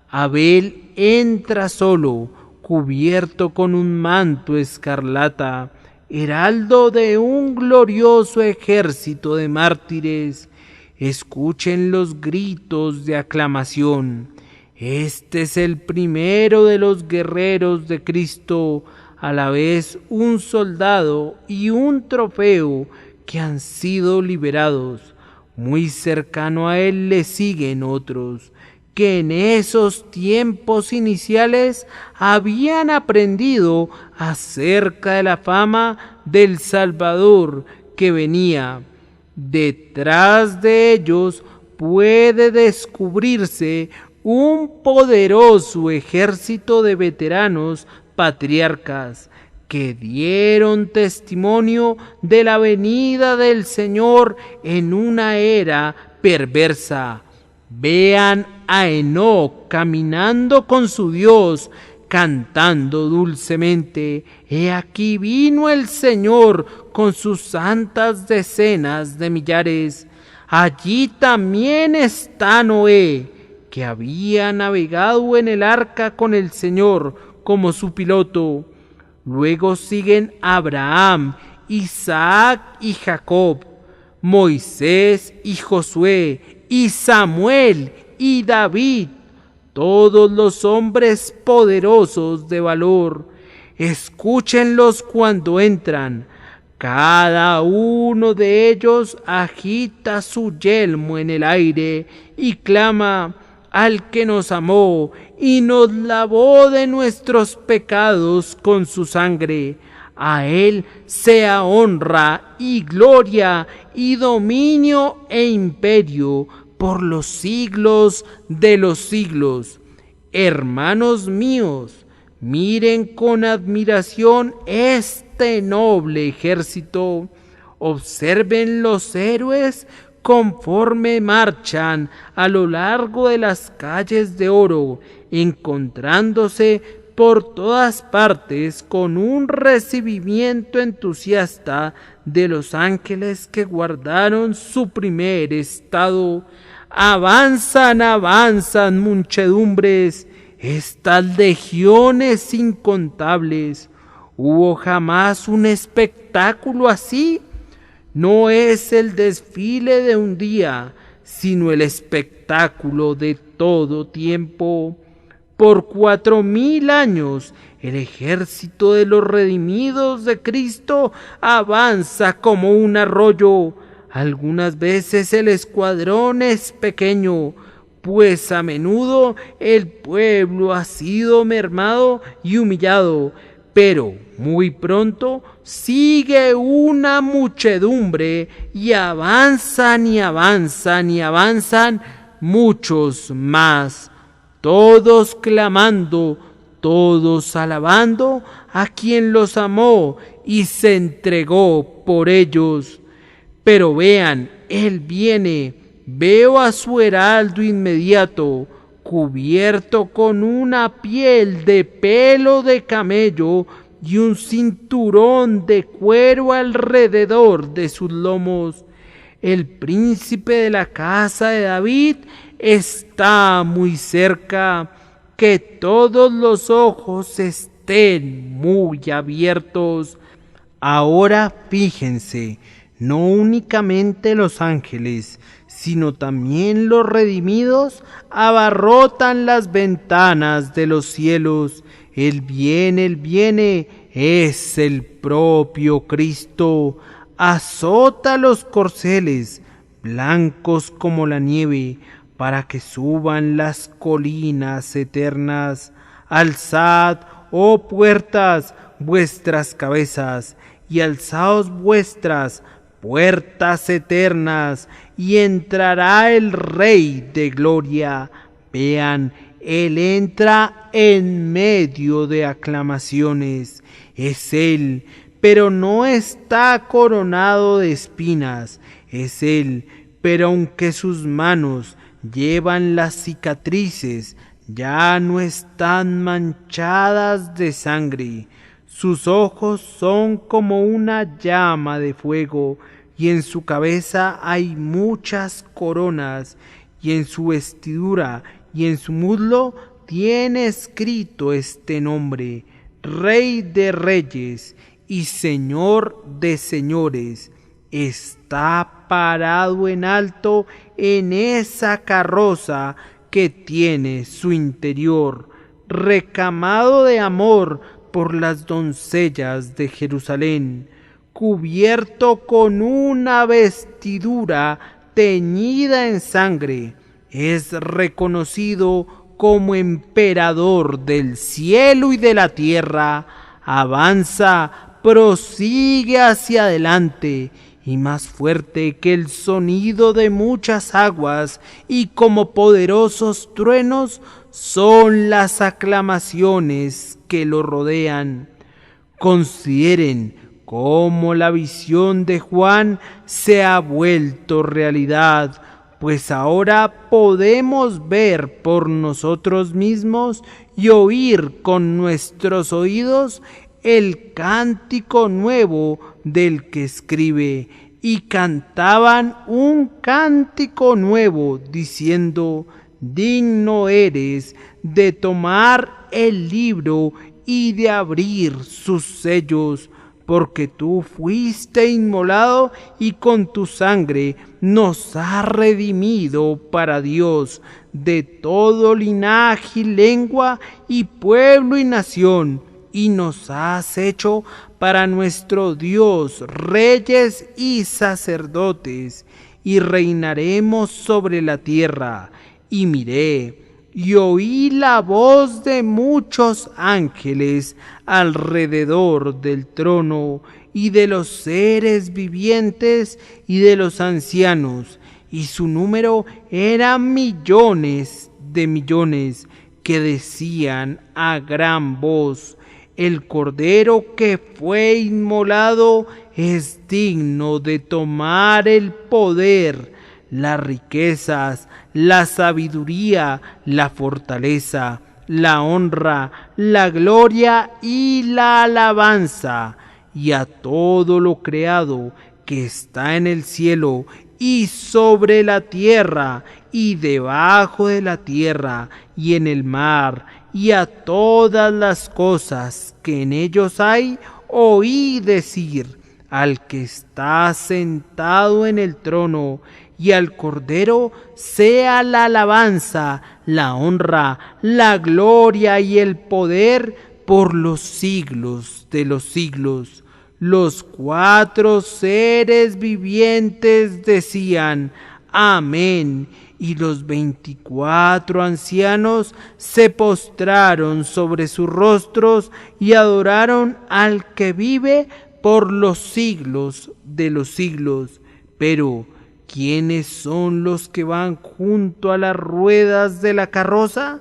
Abel entra solo, cubierto con un manto escarlata, heraldo de un glorioso ejército de mártires. Escuchen los gritos de aclamación. Este es el primero de los guerreros de Cristo, a la vez un soldado y un trofeo que han sido liberados. Muy cercano a él le siguen otros, que en esos tiempos iniciales habían aprendido acerca de la fama del Salvador que venía. Detrás de ellos puede descubrirse un poderoso ejército de veteranos patriarcas que dieron testimonio de la venida del Señor en una era perversa. Vean a Enoc caminando con su Dios, cantando dulcemente: he aquí vino el Señor con sus santas decenas de millares. Allí también está Noé, que había navegado en el arca con el Señor como su piloto. Luego siguen Abraham, Isaac y Jacob, Moisés y Josué, y Samuel y David, todos los hombres poderosos de valor. Escúchenlos cuando entran. Cada uno de ellos agita su yelmo en el aire y clama al que nos amó y nos lavó de nuestros pecados con su sangre. A él sea honra y gloria y dominio e imperio por los siglos de los siglos. Hermanos míos, miren con admiración este noble ejército. Observen los héroes conforme marchan a lo largo de las calles de oro, encontrándose por todas partes con un recibimiento entusiasta de los ángeles que guardaron su primer estado. Avanzan, avanzan muchedumbres, estas legiones incontables. ¿Hubo jamás un espectáculo así? No es el desfile de un día, sino el espectáculo de todo tiempo. Por 4000 años, el ejército de los redimidos de Cristo avanza como un arroyo. Algunas veces el escuadrón es pequeño, pues a menudo el pueblo ha sido mermado y humillado, pero muy pronto sigue una muchedumbre y avanzan y avanzan y avanzan muchos más, todos clamando, todos alabando a quien los amó y se entregó por ellos. Pero vean, él viene, veo a su heraldo inmediato, cubierto con una piel de pelo de camello y un cinturón de cuero alrededor de sus lomos. El príncipe de la casa de David está muy cerca. Que todos los ojos estén muy abiertos. Ahora fíjense, no únicamente los ángeles, sino también los redimidos abarrotan las ventanas de los cielos. Él viene, es el propio Cristo. Azota los corceles, blancos como la nieve, para que suban las colinas eternas. Alzad, oh puertas, vuestras cabezas, y alzaos vuestras puertas eternas, y entrará el Rey de gloria. Vean, él entra en medio de aclamaciones. Es él, pero no está coronado de espinas. Es él, pero aunque sus manos llevan las cicatrices, ya no están manchadas de sangre. Sus ojos son como una llama de fuego, y en su cabeza hay muchas coronas, y en su vestidura y en su muslo tiene escrito este nombre: Rey de Reyes y Señor de Señores. Está parado en alto en esa carroza que tiene su interior, recamado de amor por las doncellas de Jerusalén, cubierto con una vestidura teñida en sangre. Es reconocido como emperador del cielo y de la tierra. Avanza, prosigue hacia adelante, y más fuerte que el sonido de muchas aguas y como poderosos truenos son las aclamaciones que lo rodean. Consideren cómo la visión de Juan se ha vuelto realidad, pues ahora podemos ver por nosotros mismos y oír con nuestros oídos el cántico nuevo del que escribe. Y cantaban un cántico nuevo, diciendo: digno eres de tomar el libro y de abrir sus sellos, porque tú fuiste inmolado y con tu sangre nos has redimido para Dios de todo linaje y lengua y pueblo y nación, y nos has hecho para nuestro Dios reyes y sacerdotes, y reinaremos sobre la tierra. Y miré y oí la voz de muchos ángeles alrededor del trono, y de los seres vivientes y de los ancianos, y su número era millones de millones, que decían a gran voz: el Cordero que fue inmolado es digno de tomar el poder, las riquezas, la sabiduría, la fortaleza, la honra, la gloria y la alabanza. Y a todo lo creado que está en el cielo y sobre la tierra y debajo de la tierra y en el mar, y a todas las cosas que en ellos hay, oí decir al que está sentado en el trono y al Cordero sea la alabanza, la honra, la gloria y el poder por los siglos de los siglos. Los 4 seres vivientes decían: Amén. Y los 24 ancianos se postraron sobre sus rostros y adoraron al que vive por los siglos de los siglos. Pero, ¿quiénes son los que van junto a las ruedas de la carroza?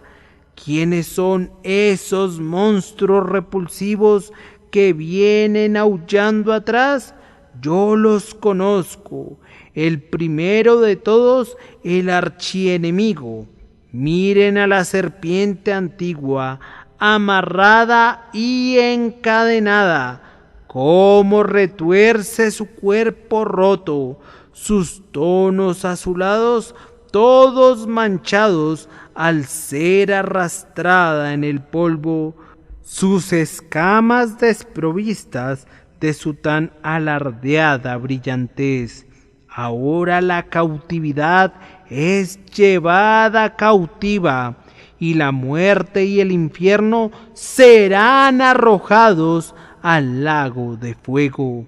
¿Quiénes son esos monstruos repulsivos que vienen aullando atrás? Yo los conozco. El primero de todos, el archienemigo. Miren a la serpiente antigua, amarrada y encadenada, cómo retuerce su cuerpo roto, sus tonos azulados, todos manchados al ser arrastrada en el polvo, sus escamas desprovistas de su tan alardeada brillantez. Ahora la cautividad es llevada cautiva, y la muerte y el infierno serán arrojados al lago de fuego.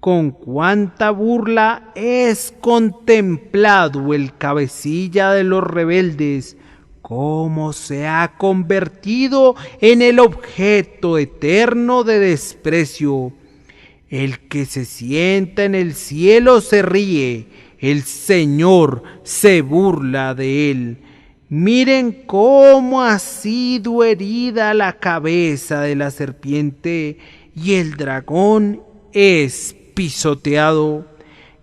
Con cuánta burla es contemplado el cabecilla de los rebeldes, cómo se ha convertido en el objeto eterno de desprecio. El que se sienta en el cielo se ríe, el Señor se burla de él. Miren cómo ha sido herida la cabeza de la serpiente y el dragón es pisoteado.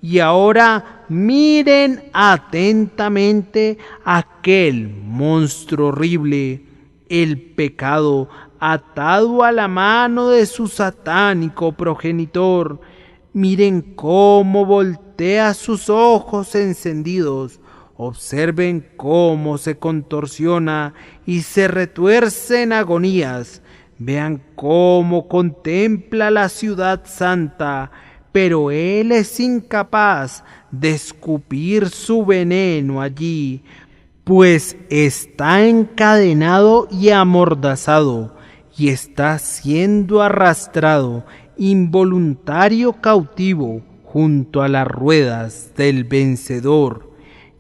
Y ahora miren atentamente aquel monstruo horrible, el pecado atado a la mano de su satánico progenitor. Miren cómo voltea sus ojos encendidos. Observen cómo se contorsiona y se retuerce en agonías. Vean cómo contempla la ciudad santa, pero él es incapaz de escupir su veneno allí, pues está encadenado y amordazado, y está siendo arrastrado, involuntario cautivo, junto a las ruedas del vencedor.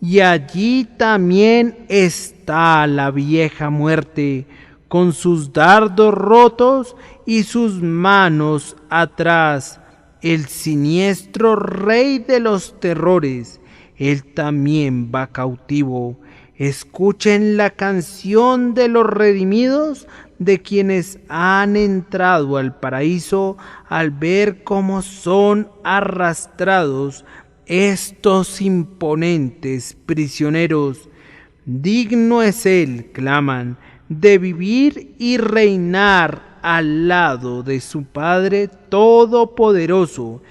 Y allí también está la vieja muerte, con sus dardos rotos y sus manos atrás, el siniestro rey de los terrores. Él también va cautivo. Escuchen la canción de los redimidos, de quienes han entrado al paraíso, al ver cómo son arrastrados estos imponentes prisioneros. Digno es él, claman, de vivir y reinar al lado de su Padre Todopoderoso,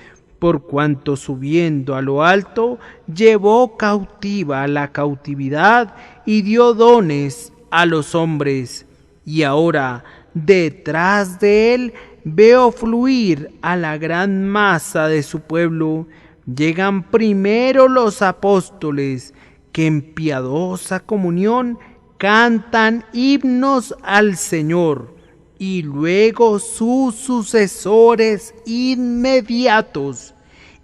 por cuanto subiendo a lo alto llevó cautiva la cautividad y dio dones a los hombres. Y ahora detrás de él veo fluir a la gran masa de su pueblo. Llegan primero los apóstoles, que en piadosa comunión cantan himnos al Señor, y luego sus sucesores inmediatos,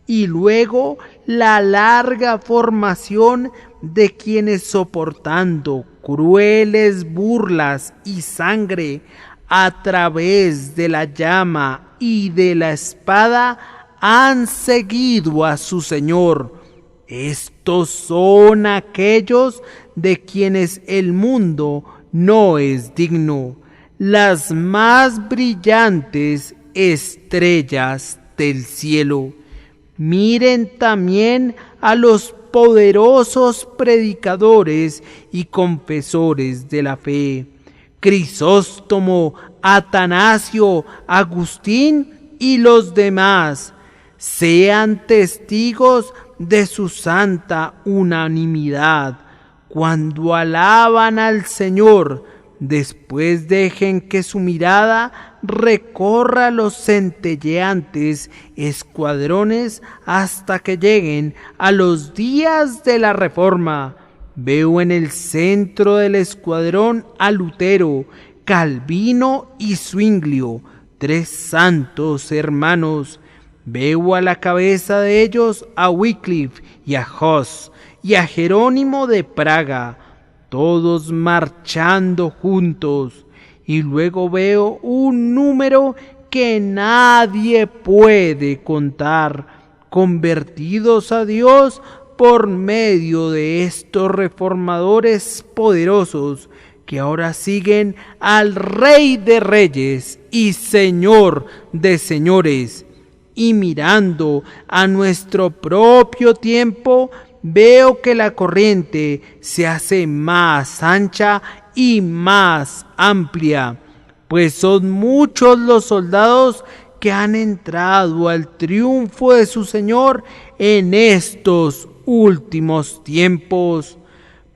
y luego la larga formación de quienes, soportando crueles burlas y sangre a través de la llama y de la espada, han seguido a su Señor. Estos son aquellos de quienes el mundo no es digno, las más brillantes estrellas del cielo. Miren también a los poderosos predicadores y confesores de la fe: Crisóstomo, Atanasio, Agustín y los demás. Sean testigos de su santa unanimidad. Cuando alaban al Señor, después dejen que su mirada recorra los centelleantes escuadrones hasta que lleguen a los días de la Reforma. Veo en el centro del escuadrón a Lutero, Calvino y Zwinglio, 3 santos hermanos. Veo a la cabeza de ellos a Wycliffe y a Hus y a Jerónimo de Praga, todos marchando juntos. Y luego veo un número que nadie puede contar, convertidos a Dios por medio de estos reformadores poderosos, que ahora siguen al Rey de Reyes y Señor de Señores. Y mirando a nuestro propio tiempo, veo que la corriente se hace más ancha y más amplia, pues son muchos los soldados que han entrado al triunfo de su Señor en estos últimos tiempos.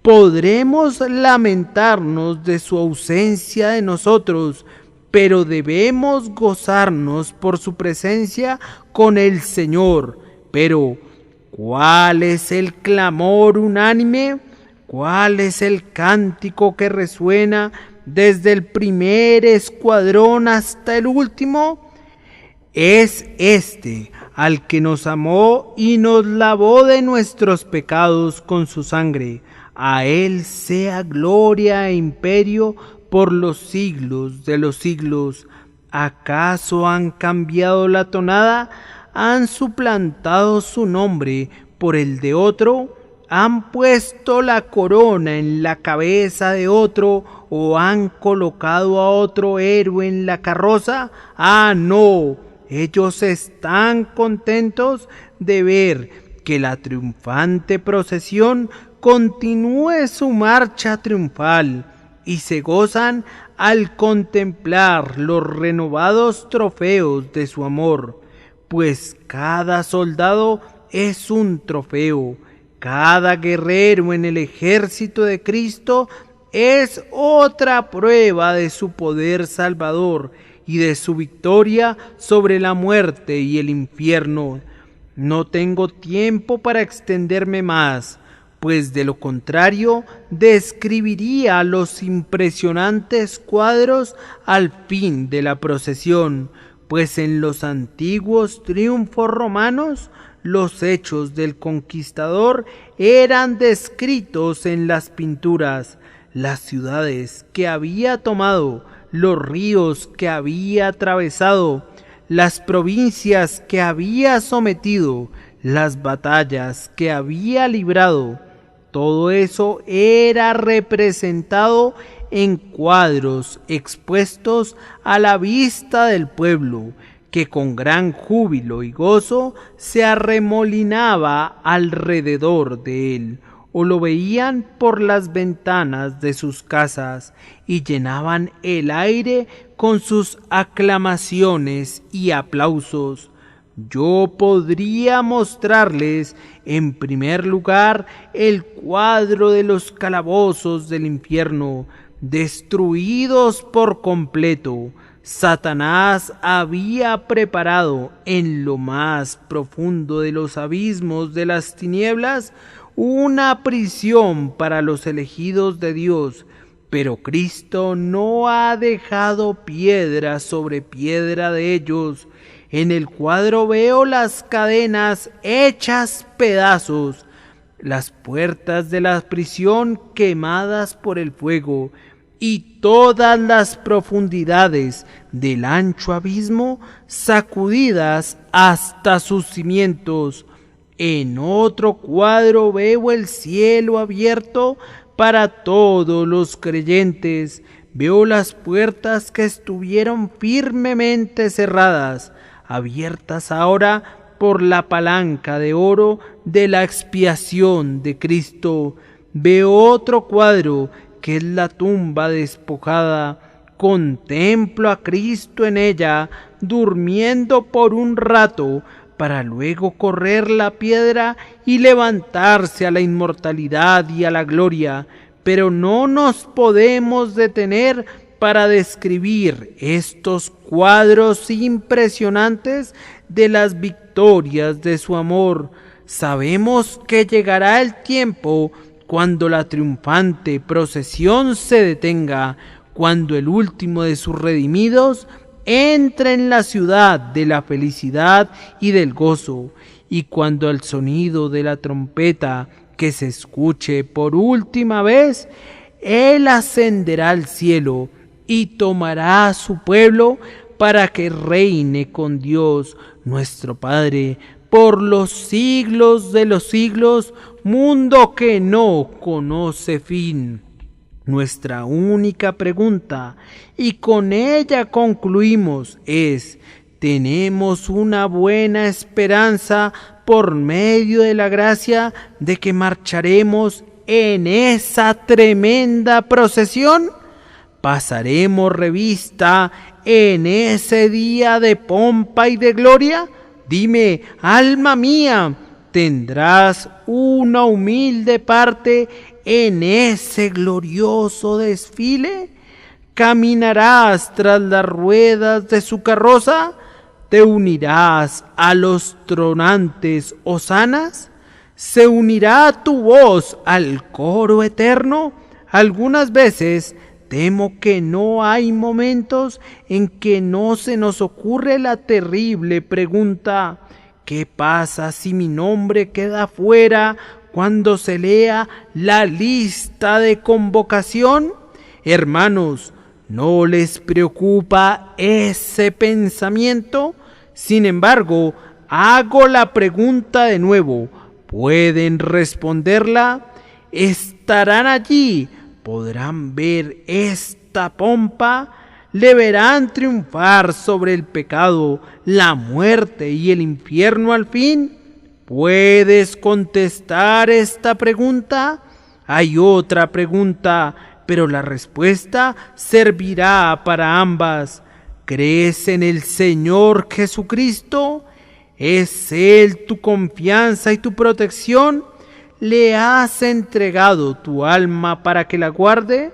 Podremos lamentarnos de su ausencia de nosotros, pero debemos gozarnos por su presencia con el Señor. Pero, ¿cuál es el clamor unánime? ¿Cuál es el cántico que resuena desde el primer escuadrón hasta el último? Es este, al que nos amó y nos lavó de nuestros pecados con su sangre. A él sea gloria e imperio por los siglos de los siglos. ¿Acaso han cambiado la tonada? ¿Han suplantado su nombre por el de otro? ¿Han puesto la corona en la cabeza de otro o han colocado a otro héroe en la carroza? ¡Ah, no! Ellos están contentos de ver que la triunfante procesión continúe su marcha triunfal, y se gozan al contemplar los renovados trofeos de su amor, pues cada soldado es un trofeo, cada guerrero en el ejército de Cristo es otra prueba de su poder salvador y de su victoria sobre la muerte y el infierno. No tengo tiempo para extenderme más, pues de lo contrario describiría los impresionantes cuadros al fin de la procesión, pues en los antiguos triunfos romanos los hechos del conquistador eran descritos en las pinturas, las ciudades que había tomado, los ríos que había atravesado, las provincias que había sometido, las batallas que había librado. Todo eso era representado en cuadros expuestos a la vista del pueblo, que con gran júbilo y gozo se arremolinaba alrededor de él, o lo veían por las ventanas de sus casas, y llenaban el aire con sus aclamaciones y aplausos. Yo podría mostrarles en primer lugar el cuadro de los calabozos del infierno, destruidos por completo. Satanás había preparado en lo más profundo de los abismos de las tinieblas una prisión para los elegidos de Dios, pero Cristo no ha dejado piedra sobre piedra de ellos. En el cuadro veo las cadenas hechas pedazos, las puertas de la prisión quemadas por el fuego, y todas las profundidades del ancho abismo sacudidas hasta sus cimientos. En otro cuadro veo el cielo abierto para todos los creyentes. Veo las puertas que estuvieron firmemente cerradas, abiertas ahora por la palanca de oro de la expiación de Cristo. Veo otro cuadro que es la tumba despojada. Contemplo a Cristo en ella, durmiendo por un rato, para luego correr la piedra y levantarse a la inmortalidad y a la gloria. Pero no nos podemos detener para describir estos cuadros impresionantes de las victorias de su amor. Sabemos que llegará el tiempo cuando la triunfante procesión se detenga, cuando el último de sus redimidos entre en la ciudad de la felicidad y del gozo, y cuando al sonido de la trompeta que se escuche por última vez, Él ascenderá al cielo y tomará a su pueblo para que reine con Dios nuestro Padre por los siglos de los siglos, mundo que no conoce fin. Nuestra única pregunta, y con ella concluimos, es: ¿tenemos una buena esperanza por medio de la gracia de que marcharemos en esa tremenda procesión? ¿Pasaremos revista en ese día de pompa y de gloria? Dime, alma mía, ¿tendrás una humilde parte en ese glorioso desfile? ¿Caminarás tras las ruedas de su carroza? ¿Te unirás a los tronantes hosanas? ¿Se unirá tu voz al coro eterno? Algunas veces temo que no hay momentos en que no se nos ocurre la terrible pregunta: ¿qué pasa si mi nombre queda fuera cuando se lea la lista de convocación? Hermanos, ¿no les preocupa ese pensamiento? Sin embargo, hago la pregunta de nuevo. ¿Pueden responderla? ¿Estarán allí? ¿Podrán ver esta pompa? ¿Le verán triunfar sobre el pecado, la muerte y el infierno al fin? ¿Puedes contestar esta pregunta? Hay otra pregunta, pero la respuesta servirá para ambas. ¿Crees en el Señor Jesucristo? ¿Es Él tu confianza y tu protección? ¿Le has entregado tu alma para que la guarde?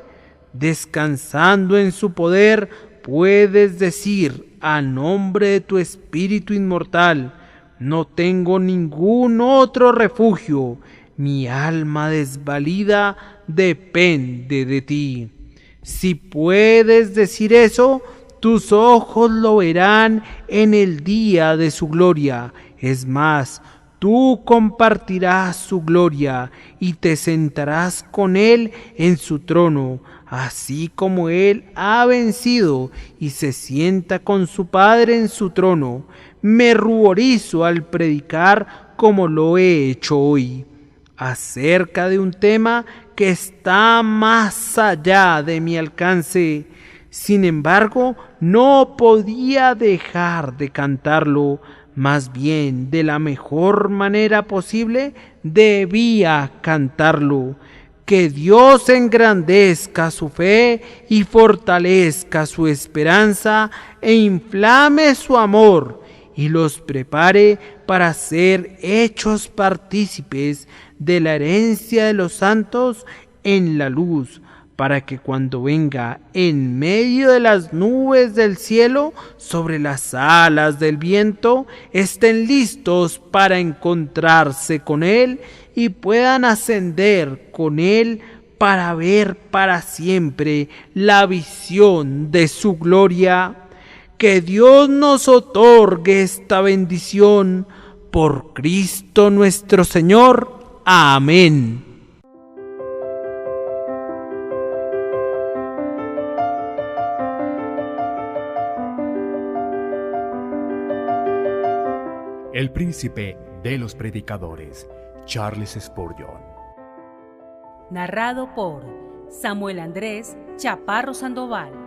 Descansando en su poder, puedes decir a nombre de tu espíritu inmortal: no tengo ningún otro refugio, mi alma desvalida depende de ti. Si puedes decir eso, tus ojos lo verán en el día de su gloria. Es más, tú compartirás su gloria y te sentarás con Él en su trono, así como Él ha vencido y se sienta con su Padre en su trono. Me ruborizo al predicar como lo he hecho hoy, acerca de un tema que está más allá de mi alcance. Sin embargo, no podía dejar de cantarlo. Más bien, de la mejor manera posible, debía cantarlo. Que Dios engrandezca su fe y fortalezca su esperanza e inflame su amor, y los prepare para ser hechos partícipes de la herencia de los santos en la luz, para que cuando venga en medio de las nubes del cielo, sobre las alas del viento, estén listos para encontrarse con Él y puedan ascender con Él para ver para siempre la visión de su gloria. Que Dios nos otorgue esta bendición por Cristo nuestro Señor. Amén. El príncipe de los predicadores, Charles Spurgeon. Narrado por Samuel Andrés Chaparro Sandoval.